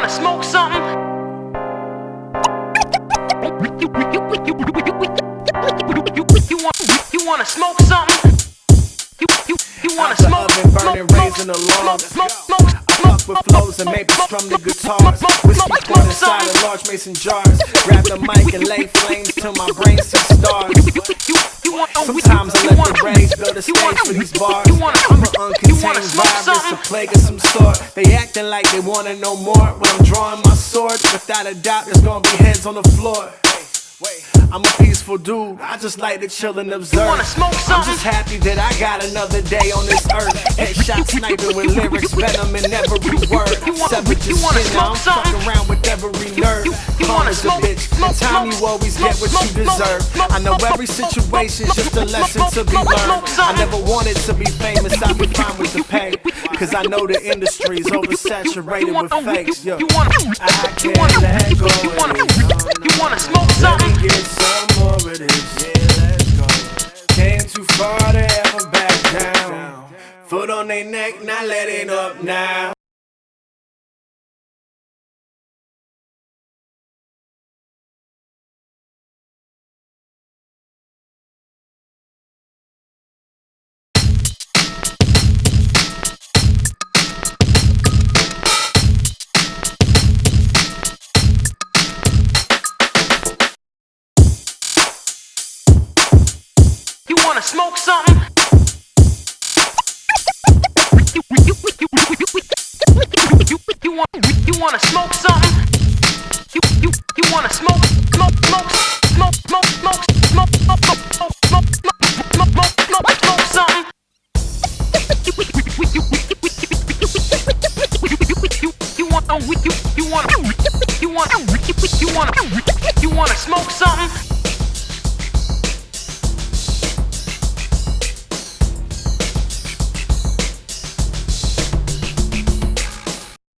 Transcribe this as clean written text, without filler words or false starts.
wanna smoke something? You wanna smoke something? You wanna smoke? Burning, raising alarm. I fuck with flows and maybe strum the guitars. Whiskey poured inside of large mason jars. Grab the mic and lay flames till my brain sees stars. Sometimes I let the rage build a stage for these bars. I'm an uncontained virus, a plague of some sort. They acting like they wanna know more when I'm drawing my sword. Without a doubt, there's gonna be heads on the floor. I'm a peaceful dude, I just like to chill and observe. I'm just happy that I got another day on this earth. Headshot sniping with lyrics, venom in every word. Severed your skin, now I'm fucking around with every nerve. Calm as a bitch, in time you always get what you deserve. I know every situation's just a lesson to be learned. I never wanted to be famous, I'd be fine with the pay. Cause I know the industry's oversaturated with fakes. Yo, I can't let go. You wanna smoke something? Get some more of this, yeah, let's go. Came too far to ever back down. Foot on their neck, not letting up now. You wanna smoke something? You wanna smoke something? You wanna smoke something? You wanna smoke something?